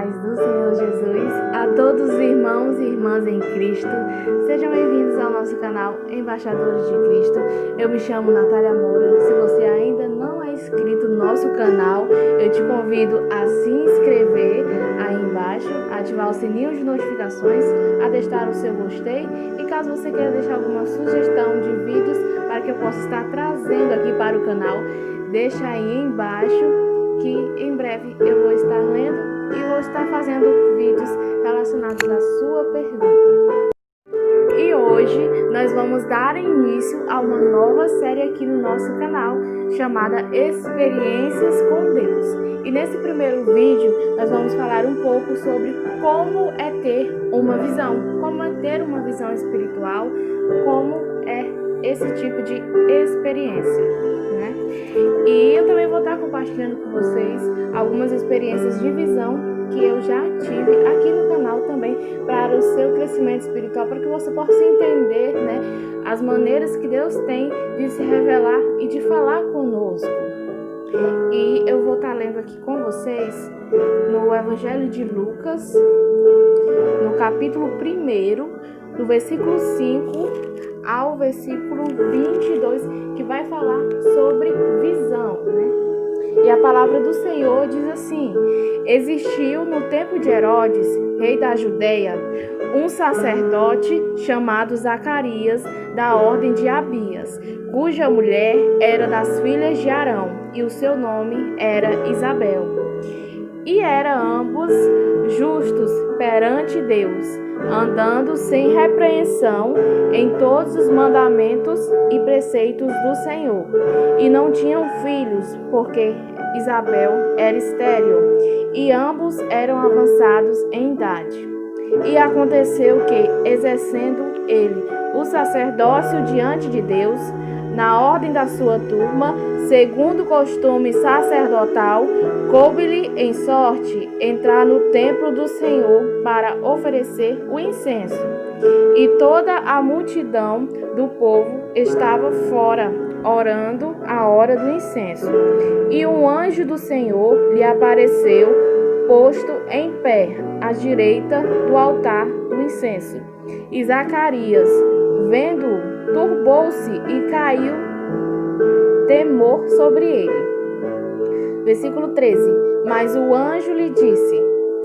paz do Senhor Jesus a todos os irmãos e irmãs em Cristo. Sejam bem-vindos ao nosso canal Embaixadores de Cristo. Eu me chamo Natália Moura. Se você ainda não é inscrito no nosso canal, eu te convido a se inscrever aí embaixo, ativar o sininho de notificações, a deixar o seu gostei e caso você queira deixar alguma sugestão de vídeos para que eu possa estar trazendo aqui para o canal, deixa aí embaixo que em breve eu vou estar lendo e vou estar fazendo vídeos relacionados à sua pergunta. E hoje nós vamos dar início a uma nova série aqui no nosso canal, chamada Experiências com Deus. E nesse primeiro vídeo nós vamos falar um pouco sobre como é ter uma visão, como é ter uma visão espiritual, como é esse tipo de experiência, né? E eu também vou estar compartilhando com vocês algumas experiências de visão que eu já tive aqui no canal também para o seu crescimento espiritual, para que você possa entender, né, as maneiras que Deus tem de se revelar e de falar conosco. E eu vou estar lendo aqui com vocês no Evangelho de Lucas, no capítulo 1, do versículo 5 ao versículo 22, que vai falar sobre visão, né? E a palavra do Senhor diz assim: existiu no tempo de Herodes, rei da Judeia, um sacerdote chamado Zacarias, da ordem de Abias, cuja mulher era das filhas de Arão, e o seu nome era Isabel. E eram ambos justos perante Deus, andando sem repreensão em todos os mandamentos e preceitos do Senhor. E não tinham filhos, porque Isabel era estéril, e ambos eram avançados em idade. E aconteceu que, exercendo ele o sacerdócio diante de Deus, na ordem da sua turma, segundo o costume sacerdotal, coube-lhe em sorte entrar no templo do Senhor para oferecer o incenso. E toda a multidão do povo estava fora, orando a hora do incenso. E um anjo do Senhor lhe apareceu, posto em pé, à direita do altar do incenso. E Zacarias, vendo-o, turbou-se e caiu temor sobre ele. Versículo 13. Mas o anjo lhe disse: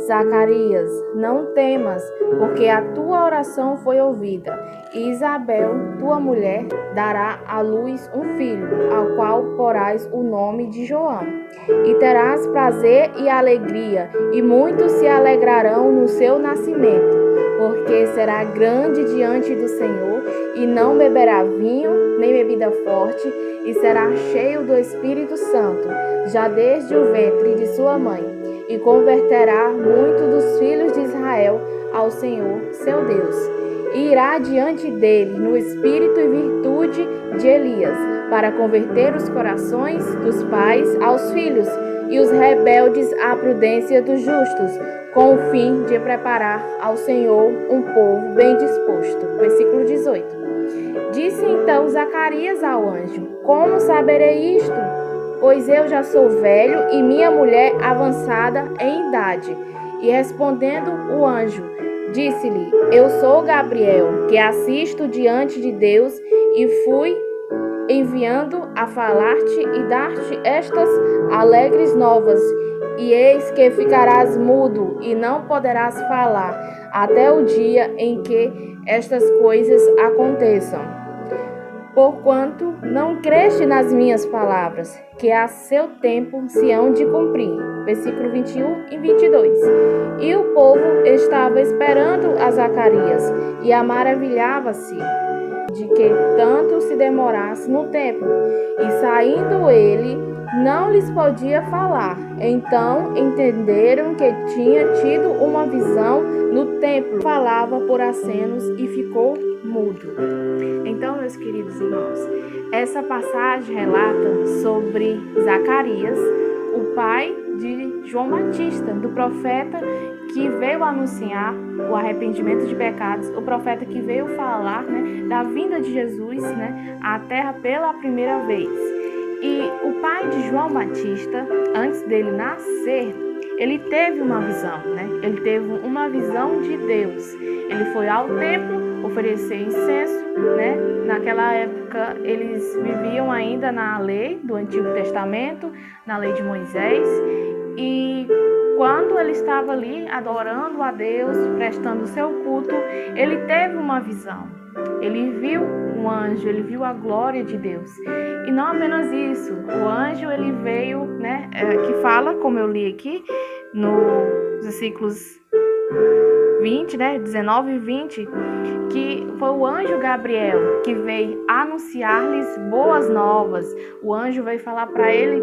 Zacarias, não temas, porque a tua oração foi ouvida, e Isabel, tua mulher, dará à luz um filho, ao qual porás o nome de João. E terás prazer e alegria, e muitos se alegrarão no seu nascimento, porque será grande diante do Senhor, e não beberá vinho, nem bebida forte, e será cheio do Espírito Santo, já desde o ventre de sua mãe, e converterá muito dos filhos de Israel ao Senhor, seu Deus. E irá diante dele no espírito e virtude de Elias, para converter os corações dos pais aos filhos, e os rebeldes à prudência dos justos, com o fim de preparar ao Senhor um povo bem disposto. Versículo 18. Disse então Zacarias ao anjo: como saberei isto? Pois eu já sou velho e minha mulher avançada em idade. E respondendo o anjo, disse-lhe: eu sou Gabriel, que assisto diante de Deus, e fui enviando a falar-te e dar-te estas alegres novas. E eis que ficarás mudo e não poderás falar, até o dia em que estas coisas aconteçam. Porquanto não creste nas minhas palavras, que a seu tempo se hão de cumprir. Versículo 21 e 22. E o povo estava esperando a Zacarias, e maravilhava-se de que tanto se demorasse no templo. E saindo ele, não lhes podia falar. Então entenderam que tinha tido uma visão no templo. Falava por acenos e ficou mudo. Então, meus queridos irmãos, essa passagem relata sobre Zacarias, o pai de João Batista, do profeta que veio anunciar o arrependimento de pecados, o profeta que veio falar, né, da vinda de Jesus, né, à terra pela primeira vez. E o pai de João Batista, antes dele nascer, ele teve uma visão, né? Ele teve uma visão de Deus. Ele foi ao templo oferecer incenso, né? Naquela época eles viviam ainda na lei do Antigo Testamento, na lei de Moisés, e quando ele estava ali adorando a Deus, prestando o seu culto, ele teve uma visão. Ele viu um anjo, ele viu a glória de Deus. E não apenas isso, o anjo ele veio, né, que fala, como eu li aqui, nos versículos 20, né, 19 e 20, que foi o anjo Gabriel que veio anunciar-lhes boas novas. O anjo veio falar para ele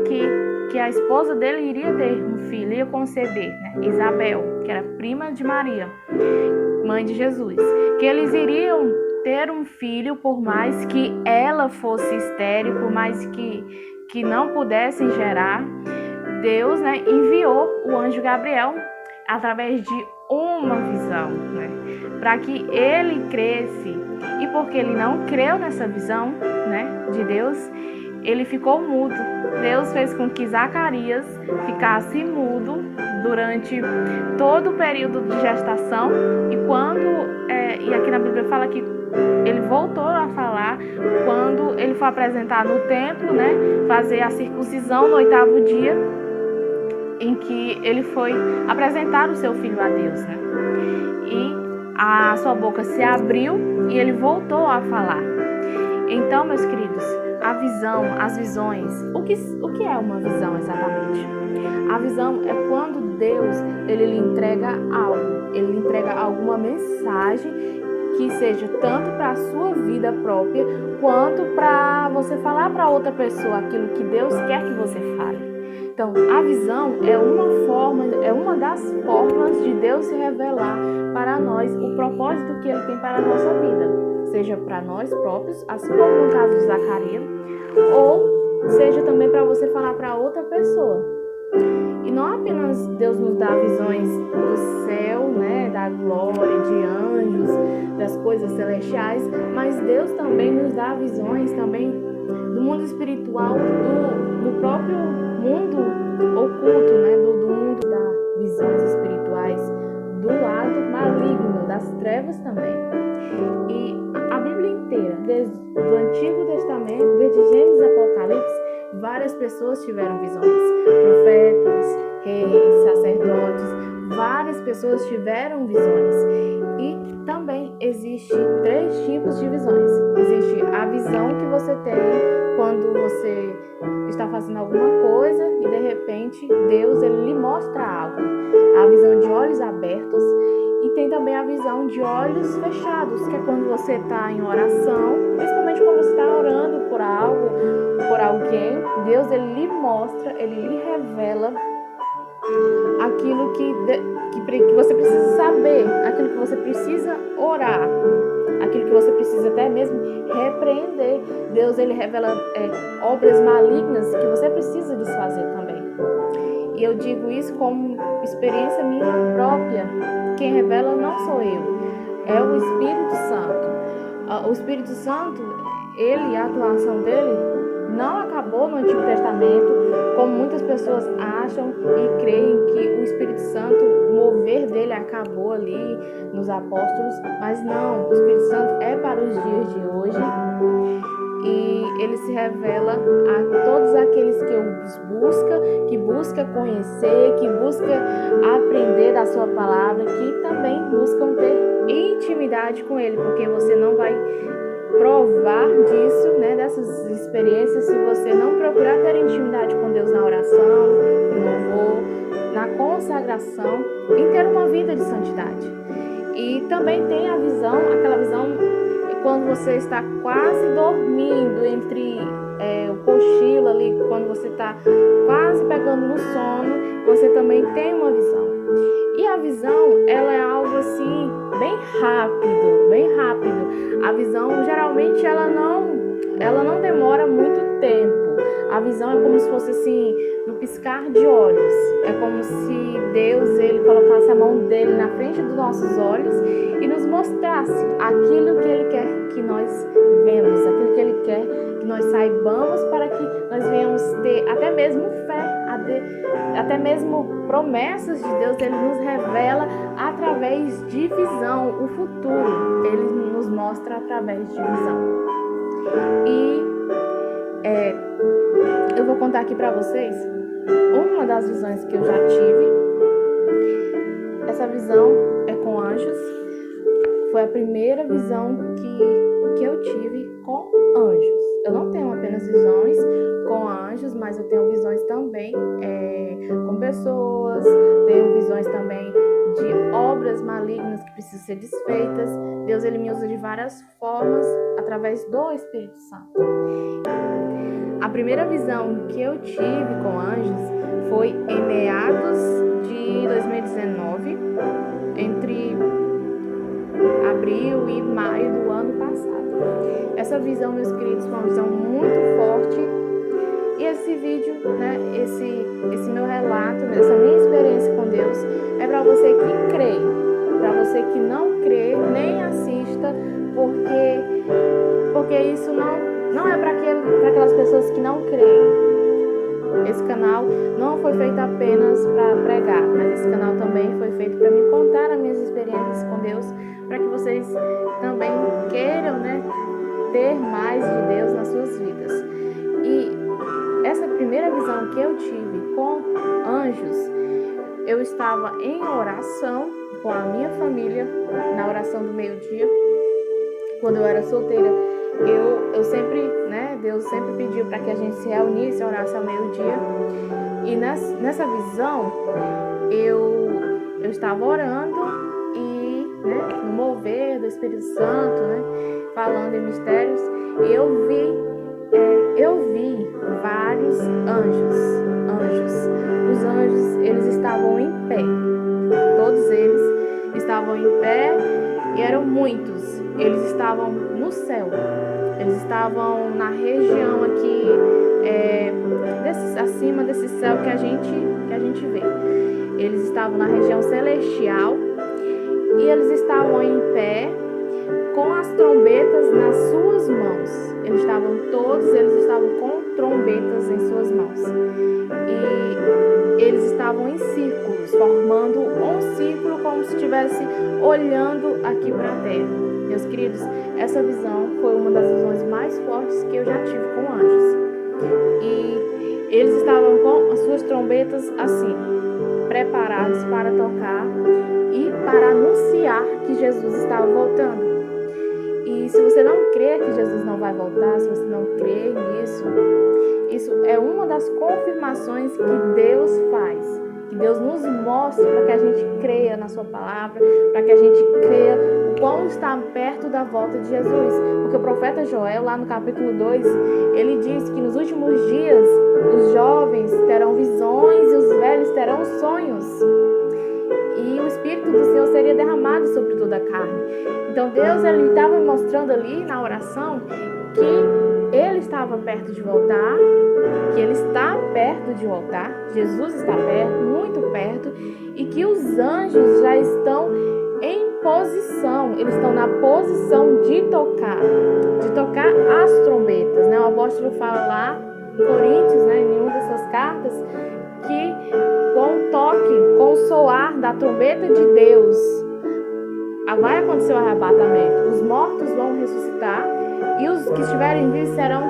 que a esposa dele iria ter um filho, ia conceber, né, Isabel, que era prima de Maria, mãe de Jesus, que eles iriam ter um filho, por mais que ela fosse estéril, por mais que não pudessem gerar. Deus, né, enviou o anjo Gabriel através de uma visão, né, para que ele cresce. E porque ele não creu nessa visão, né, de Deus, ele ficou mudo. Deus fez com que Zacarias ficasse mudo durante todo o período de gestação. E aqui na Bíblia fala que ele voltou a falar quando ele foi apresentar no templo, né, fazer a circuncisão no 8º dia, em que ele foi apresentar o seu filho a Deus, né? E a sua boca se abriu e ele voltou a falar. Então, meus queridos, a visão, as visões, o que é uma visão exatamente? A visão é quando Deus ele lhe entrega algo, ele lhe entrega alguma mensagem que seja tanto para a sua vida própria, quanto para você falar para outra pessoa aquilo que Deus quer que você fale. Então, a visão é uma das formas de Deus se revelar para nós o propósito que Ele tem para a nossa vida, seja para nós próprios, assim como no caso de Zacarias, ou seja também para você falar para outra pessoa. E não apenas Deus nos dá visões do céu, né, da glória, de anjos, das coisas celestiais, mas Deus também nos dá visões também do mundo espiritual, do próprio mundo oculto, né, do mundo das visões espirituais, do lado maligno, das trevas também. E a Bíblia inteira, desde o Antigo Testamento, desde Gênesis e Apocalipse, várias pessoas tiveram visões. Profetas, reis, sacerdotes, várias pessoas tiveram visões. E também existem 3 tipos de visões. Existe a visão que você tem quando você está fazendo alguma coisa e de repente Deus ele lhe mostra algo. A visão de olhos abertos. E tem também a visão de olhos fechados, que é quando você está em oração, principalmente quando você está orando por algo, por alguém. Deus ele lhe mostra, ele lhe revela aquilo que você precisa saber, aquilo que você precisa orar, aquilo que você precisa até mesmo repreender. Deus ele revela obras malignas que você precisa desfazer também. E eu digo isso como experiência minha própria. Quem revela não sou eu, é o Espírito Santo. O Espírito Santo, a atuação dele não acabou no Antigo Testamento, como muitas pessoas acham e creem que o Espírito Santo, o mover dele acabou ali nos apóstolos, mas não, o Espírito Santo é para os dias de hoje. E ele se revela a todos aqueles que busca conhecer, que busca aprender da sua palavra, que também buscam ter intimidade com ele, porque você não vai provar disso, né, dessas experiências, se você não procurar ter intimidade com Deus na oração, no louvor, na consagração, em ter uma vida de santidade. E também tem a visão, aquela visão quando você está quase dormindo, entre o cochilo ali, quando você está quase pegando no sono, você também tem uma visão. E a visão, ela é algo assim, bem rápido, bem rápido. A visão, geralmente, ela não demora muito tempo. A visão é como se fosse assim, no piscar de olhos. É como se Deus, ele colocasse a mão dele na frente dos nossos olhos e nos mostrasse aquilo que ele quer que nós vemos, aquilo que ele quer que que nós saibamos, para que nós venhamos ter até mesmo fé, até mesmo promessas de Deus. Ele nos revela através de visão o futuro, ele nos mostra através de visão. E eu vou contar aqui para vocês uma das visões que eu já tive. Essa visão é com anjos. Foi a primeira visão que eu tive com anjos. Eu não tenho apenas visões com anjos, mas eu tenho visões também com pessoas, tenho visões também de obras malignas que precisam ser desfeitas. Deus, ele me usa de várias formas através do Espírito Santo. A primeira visão que eu tive com anjos foi em meados de 2019, entre abril e maio do ano passado. Essa visão, meus queridos, foi uma visão muito forte. E esse vídeo, né, esse meu relato, essa minha experiência com Deus, é para você que crê. Para você que não crê, nem assista, porque isso não é para aquelas pessoas que não creem. Esse canal não foi feito apenas para pregar, mas esse canal também foi feito para me contar as minhas experiências com Deus, para que vocês também queiram, né, ter mais de Deus nas suas vidas. E essa primeira visão que eu tive com anjos, eu estava em oração com a minha família, na oração do meio-dia. Quando eu era solteira, eu sempre, né, Deus sempre pediu para que a gente se reunisse, orasse ao meio-dia. E nessa visão, eu estava orando e, né, no mover do Espírito Santo, né, falando em mistérios, e eu vi vários anjos. Os anjos, eles estavam em pé. Todos eles estavam em pé e eram muitos. Eles estavam no céu. Eles estavam na região aqui, acima desse céu que a gente vê. Eles estavam na região celestial e eles estavam em pé com as trombetas nas suas mãos. Todos eles estavam com trombetas em suas mãos. E eles estavam em círculos, formando um círculo como se estivesse olhando aqui para a terra. Meus queridos, essa visão foi uma das visões mais fortes que eu já tive com anjos. E eles estavam com as suas trombetas assim, preparados para tocar e para anunciar que Jesus estava voltando. E se você não crê que Jesus não vai voltar, se você não crê nisso, isso é uma das confirmações que Deus faz, que Deus nos mostra para que a gente creia na sua palavra, para que a gente creia o quão está perto da volta de Jesus. Porque o profeta Joel, lá no capítulo 2, ele diz que nos últimos dias os jovens terão visões e os velhos terão sonhos. E o Espírito do Senhor seria derramado sobre toda a carne. Então Deus, ele estava me mostrando ali na oração que ele estava perto de voltar, que ele está perto de voltar, Jesus está perto, muito perto, e que os anjos já estão em posição, eles estão na posição de tocar as trombetas, né? O apóstolo fala lá em Coríntios, né, em uma dessas cartas, que com o toque, com o soar da trombeta de Deus, vai acontecer o arrebatamento. Os mortos vão ressuscitar e os que estiverem vivos serão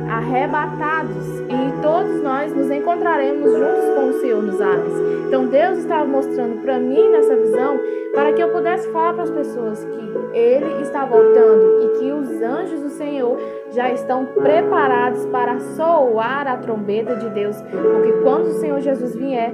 arrebatados. E todos nós nos encontraremos juntos com o Senhor nos ares. Então Deus estava mostrando para mim nessa visão, para que eu pudesse falar para as pessoas que Ele está voltando e que os anjos do Senhor já estão preparados para soar a trombeta de Deus. Porque quando o Senhor Jesus vier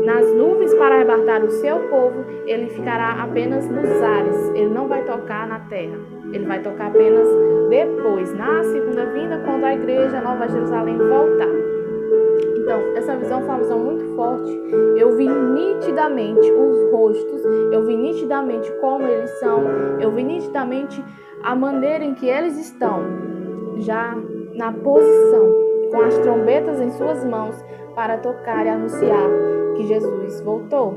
nas nuvens para arrebatar o seu povo, Ele ficará apenas nos ares. Ele não vai tocar na terra. Ele vai tocar apenas depois, na segunda vinda, quando a igreja Nova Jerusalém voltar. Então, essa visão foi uma visão muito forte. Eu vi nitidamente os rostos, eu vi nitidamente como eles são, eu vi nitidamente a maneira em que eles estão, já na posição, com as trombetas em suas mãos, para tocar e anunciar que Jesus voltou.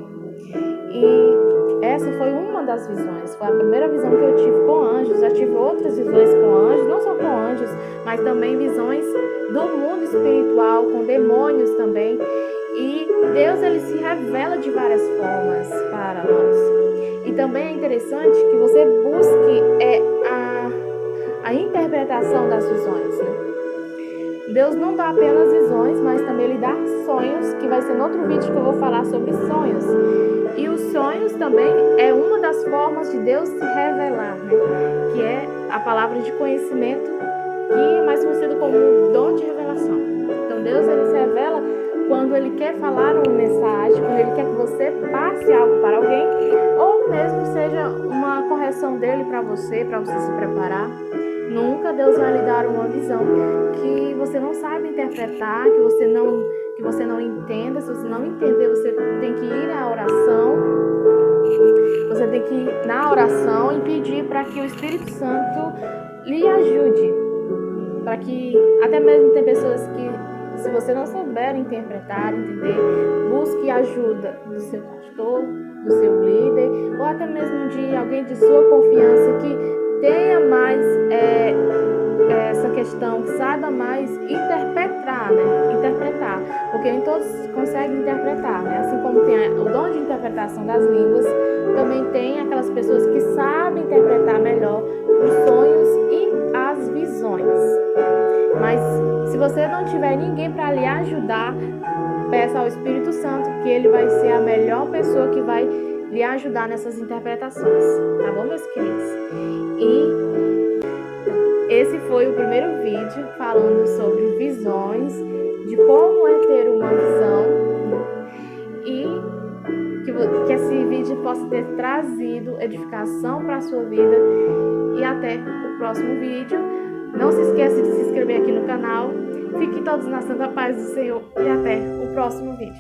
E essa foi uma das visões, foi a primeira visão que eu tive com anjos. Já tive outras visões com anjos, não só com anjos, mas também visões do mundo espiritual, com demônios também. E Deus, ele se revela de várias formas para nós. E também é interessante que você busque a interpretação das visões, né? Deus não dá apenas visões, mas também Ele dá sonhos, que vai ser no outro vídeo que eu vou falar sobre sonhos. E os sonhos também é uma das formas de Deus se revelar, né? Que é a palavra de conhecimento, que é mais conhecido como dom de revelação. Então Deus, ele se revela quando Ele quer falar uma mensagem, quando Ele quer que você passe algo para alguém, ou mesmo seja uma correção dele para você se preparar. Nunca Deus vai lhe dar uma visão que você não sabe interpretar, que você não entenda. Se você não entender, você tem que ir à oração. Você tem que ir na oração e pedir para que o Espírito Santo lhe ajude. Para que, até mesmo tem pessoas que, se você não souber interpretar, entender, busque ajuda do seu pastor, do seu líder, ou até mesmo de alguém de sua confiança que tenha mais essa questão, que saiba mais interpretar, né? Interpretar, porque nem todos conseguem interpretar, né? Assim como tem o dom de interpretação das línguas, também tem aquelas pessoas que sabem interpretar melhor os sonhos e as visões. Mas se você não tiver ninguém para lhe ajudar, peça ao Espírito Santo, que ele vai ser a melhor pessoa que vai lhe ajudar nessas interpretações, tá bom, meus queridos? E esse foi o primeiro vídeo falando sobre visões, de como é ter uma visão, e que esse vídeo possa ter trazido edificação para a sua vida. E até o próximo vídeo. Não se esqueça de se inscrever aqui no canal. Fiquem todos na santa paz do Senhor e até o próximo vídeo.